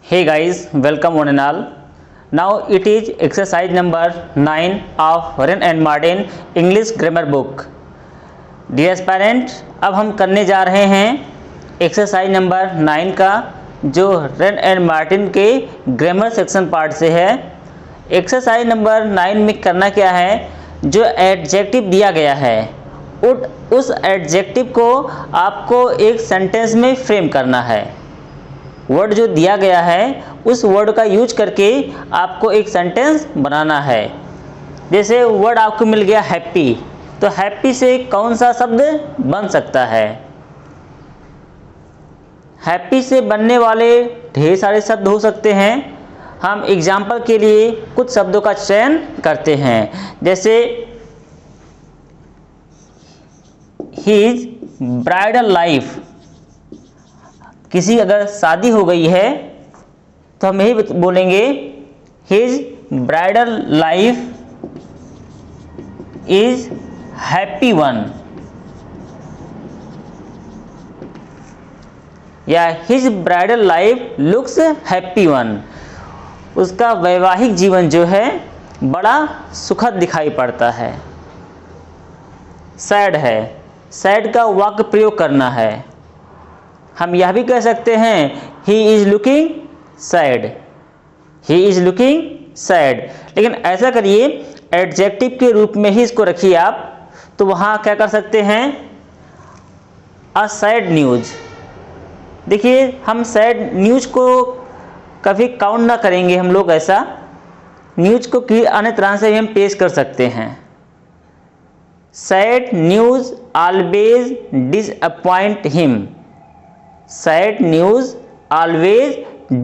Hey guys, welcome one and all. Now it is exercise number 9 of Wren and Martin English grammar book. Dear parents, अब हम करने जा रहे हैं exercise number 9 का, जो रेन एंड मार्टिन के ग्रामर सेक्शन पार्ट से है। एक्सरसाइज नंबर 9 में करना क्या है, जो एडजेक्टिव दिया गया है उस एडजेक्टिव को आपको एक सेंटेंस में फ्रेम करना है। वर्ड जो दिया गया है उस वर्ड का यूज करके आपको एक सेंटेंस बनाना है। जैसे वर्ड आपको मिल गया हैप्पी, तो हैप्पी से कौन सा शब्द बन सकता है? हैप्पी से बनने वाले ढेर सारे शब्द हो सकते हैं। हम एग्जाम्पल के लिए कुछ शब्दों का चयन करते हैं। जैसे हिज ब्राइडल लाइफ, किसी अगर शादी हो गई है तो हम यही बोलेंगे his bridal life is happy one, या his bridal life looks happy one. उसका वैवाहिक जीवन जो है बड़ा सुखद दिखाई पड़ता है। सैड है, सैड का वाक्य प्रयोग करना है। हम यह भी कह सकते हैं he is looking sad, he is looking sad. लेकिन ऐसा करिए एडजेक्टिव के रूप में ही इसको रखिए आप, तो वहाँ क्या कर सकते हैं, अ सैड न्यूज। देखिए हम सैड न्यूज को कभी काउंट ना करेंगे हम लोग, ऐसा न्यूज को किसी अन्य तरह से भी हम पेश कर सकते हैं। Sad news always disappoint him, sad news always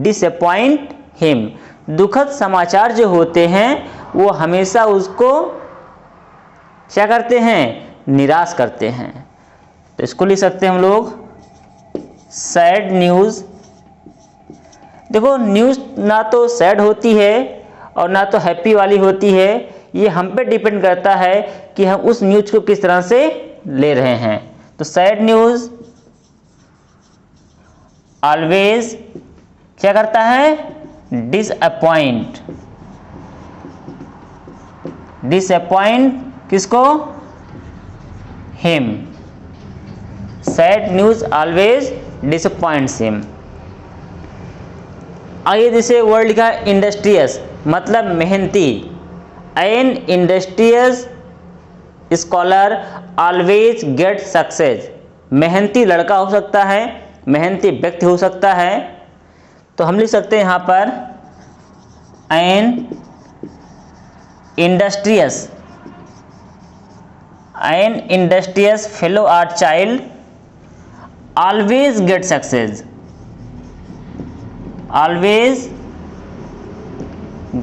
disappoint him. दुखद समाचार जो होते हैं वो हमेशा उसको क्या करते हैं, निराश करते हैं। तो इसको लिख सकते हैं हम लोग सैड न्यूज। देखो न्यूज ना तो सैड होती है और ना तो हैप्पी वाली होती है, ये हम पे डिपेंड करता है कि हम उस न्यूज को किस तरह से ले रहे हैं। तो सैड न्यूज ऑलवेज क्या करता है, डिसअपॉइंट, डिसअपॉइंट किसको, him. Sad news always disappoints him. आइए जैसे वर्ड लिखा इंडस्ट्रियस, मतलब मेहनती। An industrious scholar always get success. मेहनती लड़का हो सकता है, मेहनती व्यक्ति हो सकता है। तो हम लिख सकते हैं यहाँ पर an industrious, an industrious fellow art child always get success, always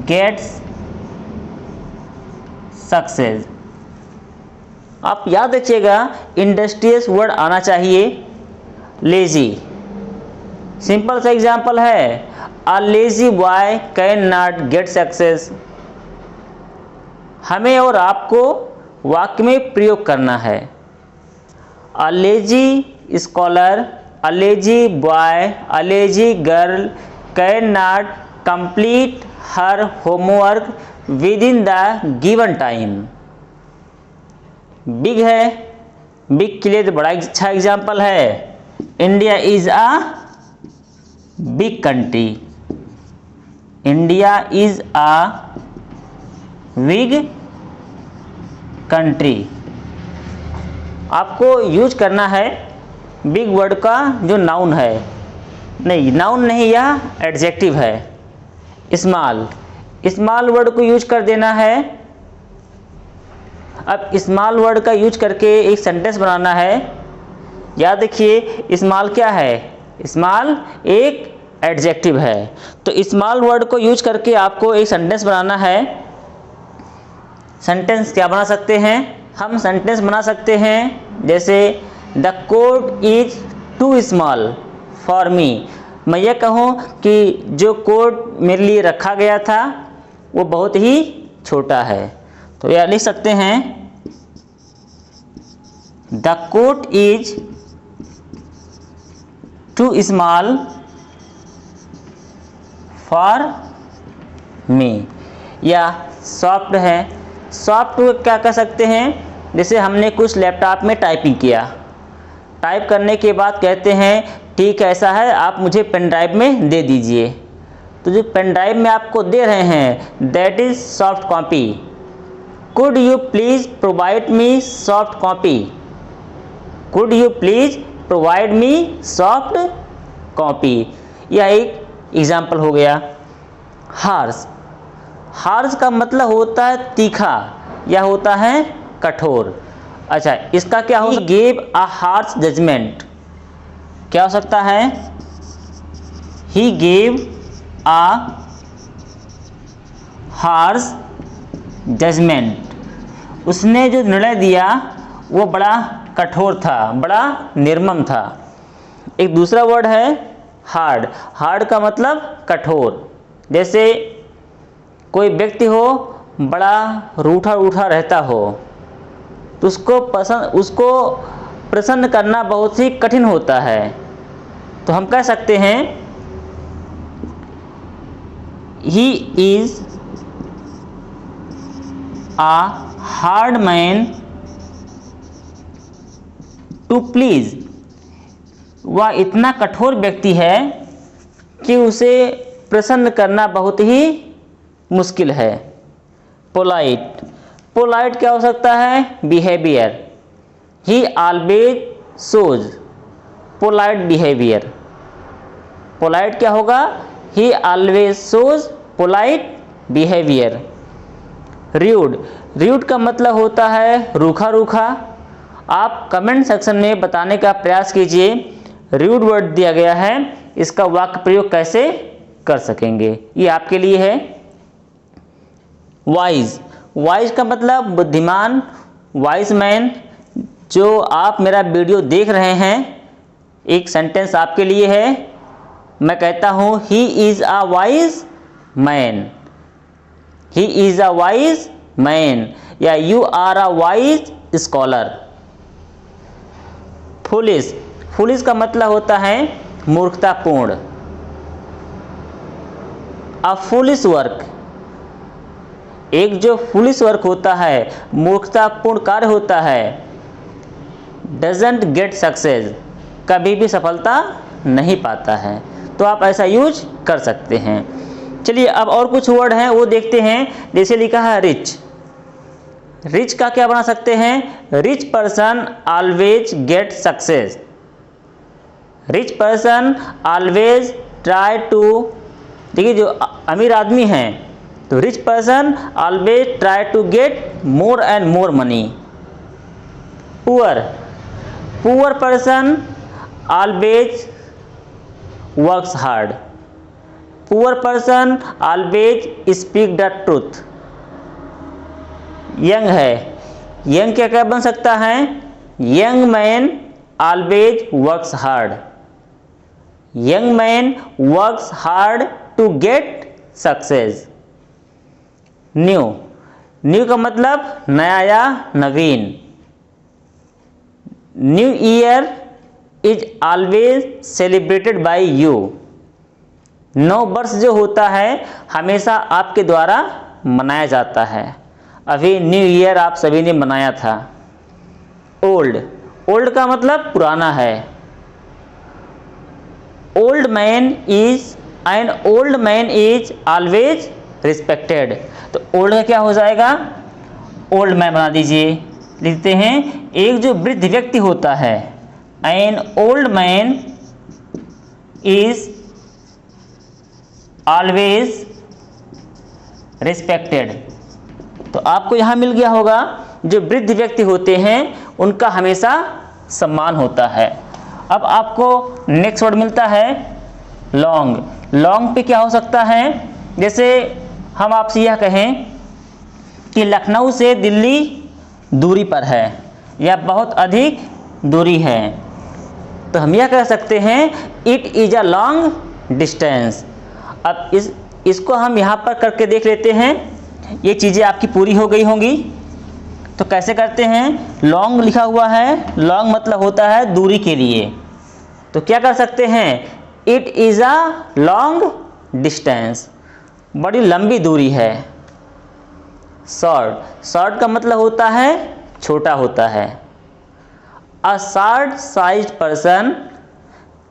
gets success. आप याद रखिएगा इंडस्ट्रियस वर्ड आना चाहिए। लेजी, सिंपल सा एग्जाम्पल है, a lazy boy can not get success. हमें और आपको वाक्य में प्रयोग करना है। A lazy scholar, a lazy boy, a lazy girl can not complete her homework with in the given time. Big है, बिग के लिए तो बड़ा अच्छा एग्जाम्पल है। India is a big country, India is a big country. आपको use करना है बिग वर्ड का जो नाउन है, नहीं नाउन नहीं, यह एडजेक्टिव है। स्मॉल, स्मॉल वर्ड को यूज कर देना है। अब स्मॉल वर्ड का यूज करके एक सेंटेंस बनाना है। याद रखिए स्मॉल क्या है, स्मॉल एक एडजेक्टिव है। तो स्मॉल वर्ड को यूज करके आपको एक सेंटेंस बनाना है। सेंटेंस क्या बना सकते हैं हम, सेंटेंस बना सकते हैं जैसे the coat is too small for me. मैं ये कहूँ कि जो कोट मेरे लिए रखा गया था वो बहुत ही छोटा है। तो यह लिख सकते हैं the coat is too small for me. या सॉफ्ट है, सॉफ्ट क्या कह सकते हैं, जैसे हमने कुछ लैपटॉप में टाइपिंग किया, टाइप करने के बाद कहते हैं ठीक है ऐसा है, आप मुझे पेन ड्राइव में दे दीजिए। तो जो पेन ड्राइव में आपको दे रहे हैं that is soft copy. Could you please provide me soft copy, could you please provide me soft copy. यह एक एग्जाम्पल हो गया। हार्श, हार्श का मतलब होता है तीखा या होता है कठोर। अच्छा, इसका क्या हो, गिव अ हार्श जजमेंट, क्या हो सकता है, he gave a harsh judgement, उसने जो निर्णय दिया वो बड़ा कठोर था, बड़ा निर्मम था। एक दूसरा वर्ड है हार्ड, हार्ड का मतलब कठोर। जैसे कोई व्यक्ति हो बड़ा रूठा रूठा रहता हो तो उसको प्रसन्न करना बहुत ही कठिन होता है। तो हम कह सकते हैं he is a hard man to please, वह इतना कठोर व्यक्ति है कि उसे प्रसन्न करना बहुत ही मुश्किल है। पोलाइट, पोलाइट क्या हो सकता है, behaviour, he always shows polite behaviour. Polite क्या होगा, he always shows polite behaviour. Rude, rude का मतलब होता है रूखा रूखा। आप कमेंट सेक्शन में बताने का प्रयास कीजिए रूड वर्ड दिया गया है, इसका वाक्य प्रयोग कैसे कर सकेंगे, ये आपके लिए है। वाइज, वाइज का मतलब बुद्धिमान, वाइज मैन। जो आप मेरा वीडियो देख रहे हैं, एक सेंटेंस आपके लिए है। मैं कहता हूँ he is a wise man, he is a wise man, या you are a wise scholar. Foolish, foolish का मतलब होता है मूर्खतापूर्ण। अ फुलिश वर्क, एक जो फुलिश वर्क होता है, मूर्खतापूर्ण कार्य होता है, डजंट गेट सक्सेस, कभी भी सफलता नहीं पाता है। तो आप ऐसा यूज कर सकते हैं। चलिए अब और कुछ वर्ड हैं वो देखते हैं। जैसे लिखा है रिच, रिच का क्या बना सकते हैं, rich person always get success, rich person always try to. देखिए जो अमीर आदमी हैं तो rich person always try to get more and more money. Poor, poor person always works hard, poor person always speak the truth. Young है, young क्या क्या बन सकता है, young man always works hard, young man works hard to get success. New, new का मतलब नया या नवीन। New year is always celebrated by you, नव वर्ष जो होता है हमेशा आपके द्वारा मनाया जाता है। अभी न्यू ईयर आप सभी ने मनाया था। ओल्ड, ओल्ड का मतलब पुराना है। Old man is, an old man is always respected. तो ओल्ड का क्या हो जाएगा, ओल्ड मैन बना दीजिए। लिखते हैं एक जो वृद्ध व्यक्ति होता है, an old man is always respected. तो आपको यहाँ मिल गया होगा जो वृद्ध व्यक्ति होते हैं उनका हमेशा सम्मान होता है। अब आपको नेक्स्ट वर्ड मिलता है लॉन्ग। लॉन्ग पे क्या हो सकता है, जैसे हम आपसे यह कहें कि लखनऊ से दिल्ली दूरी पर है या बहुत अधिक दूरी है, तो हम यह कह सकते हैं it is a long distance. अब इसको हम यहाँ पर करके देख लेते हैं। ये चीज़ें आपकी पूरी हो गई होंगी। तो कैसे करते हैं, लॉन्ग लिखा हुआ है, लॉन्ग मतलब होता है दूरी के लिए। तो क्या कर सकते हैं, it is a long distance, बड़ी लंबी दूरी है। शॉर्ट, शॉर्ट का मतलब होता है छोटा होता है। A short sized person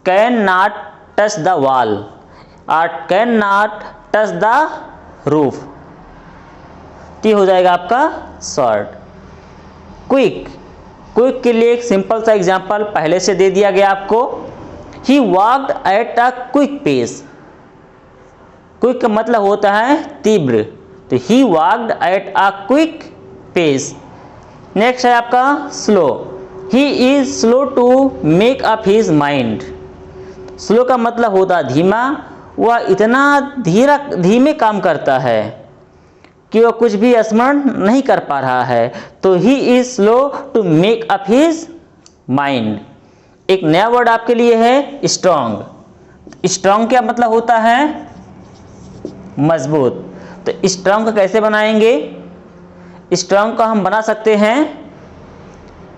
can not touch the wall और can not touch the roof, ये हो जाएगा आपका शॉर्ट। क्विक, क्विक के लिए एक सिंपल सा एग्जांपल पहले से दे दिया गया आपको। He walked at a quick pace, quick का मतलब होता है तीव्र, तो he walked at a quick pace. Next है आपका slow, he is slow to make up his mind. Slow का मतलब होता है धीमा, वह इतना धीमे काम करता है कि वह कुछ भी स्मरण नहीं कर पा रहा है, तो he is slow to make up his mind. एक नया वर्ड आपके लिए है स्ट्रॉन्ग। स्ट्रॉन्ग क्या मतलब होता है मजबूत, तो स्ट्रॉन्ग का कैसे बनाएंगे? स्ट्रॉन्ग का हम बना सकते हैं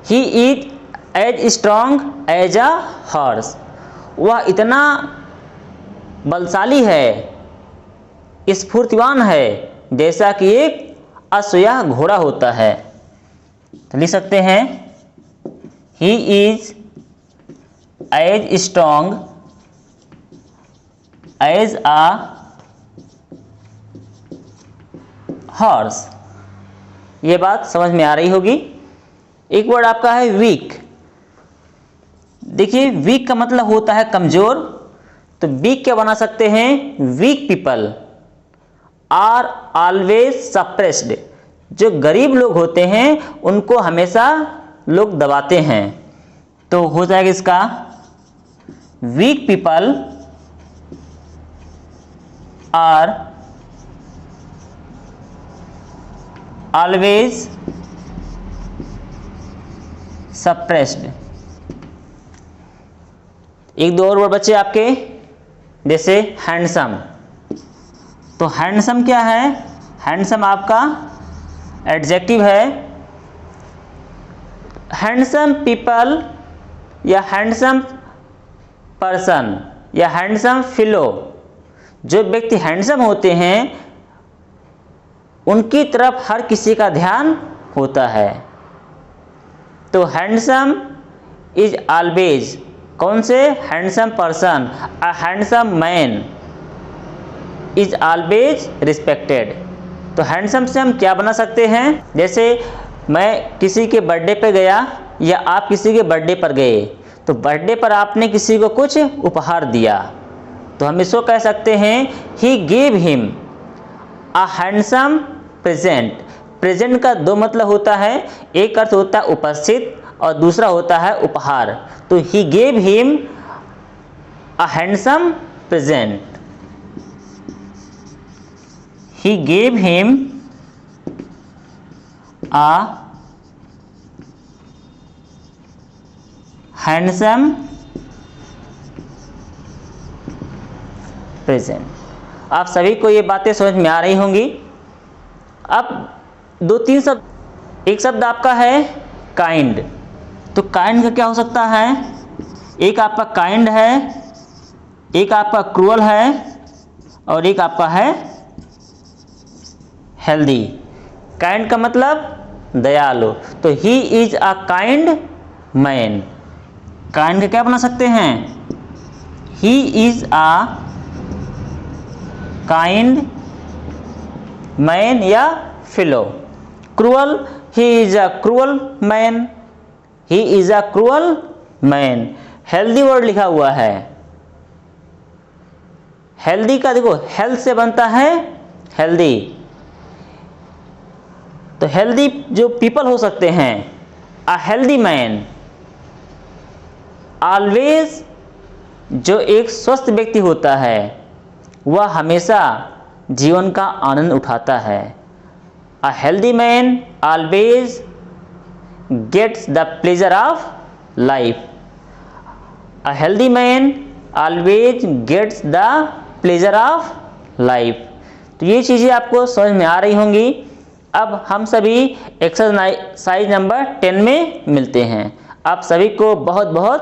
he is as strong as a horse, वह इतना बलशाली है, स्फूर्तिवान है जैसा कि एक अश्वयाह घोड़ा होता है। तो लिख सकते हैं he is as strong as a horse. ये बात समझ में आ रही होगी। एक वर्ड आपका है वीक। देखिए वीक का मतलब होता है कमजोर, तो वीक क्या बना सकते हैं? Weak people are always suppressed, जो गरीब लोग होते हैं उनको हमेशा लोग दबाते हैं, तो हो जाएगा इसका weak people are always suppressed. एक दो और वर्ड बचे आपके, जैसे हैंडसम। तो हैंडसम क्या है? हैंडसम आपका एडजेक्टिव है। हैंडसम पीपल या हैंडसम पर्सन या हैंडसम फिलो, जो व्यक्ति हैंडसम होते हैं उनकी तरफ हर किसी का ध्यान होता है। तो हैंडसम इज ऑलवेज, कौन से? Handsome person, a handsome man is always respected. तो हैंडसम से हम क्या बना सकते हैं? जैसे मैं किसी के बर्थडे पे गया या आप किसी के बर्थडे पर गए, तो बर्थडे पर आपने किसी को कुछ उपहार दिया, तो हम इसको कह सकते हैं he give him a handsome present. Present का दो मतलब होता है, एक अर्थ होता है उपस्थित और दूसरा होता है उपहार। तो he gave him a handsome present, he gave him a handsome present। आप सभी को ये बातें समझ में आ रही होंगी। अब दो तीन शब्द, एक शब्द आपका है काइंड। तो काइंड का क्या हो सकता है? एक आपका काइंड है, एक आपका क्रूअल है और एक आपका है हेल्दी। काइंड का मतलब दयालु, तो he is a kind man. Kind का क्या बना सकते हैं? He is a kind man या फिलो। Cruel, he is a cruel man, he is a cruel man. Healthy word लिखा हुआ है। हेल्दी का देखो हेल्थ से बनता है हेल्दी, तो हेल्दी जो पीपल हो सकते हैं, अ हेल्दी मैन ऑलवेज, जो एक स्वस्थ व्यक्ति होता है वह हमेशा जीवन का आनंद उठाता है। A healthy man always gets the pleasure of life. A healthy man always gets the pleasure of life. तो ये चीज़ें आपको समझ में आ रही होंगी। अब हम सभी एक्सरसाइज नंबर 10 में मिलते हैं। आप सभी को बहुत बहुत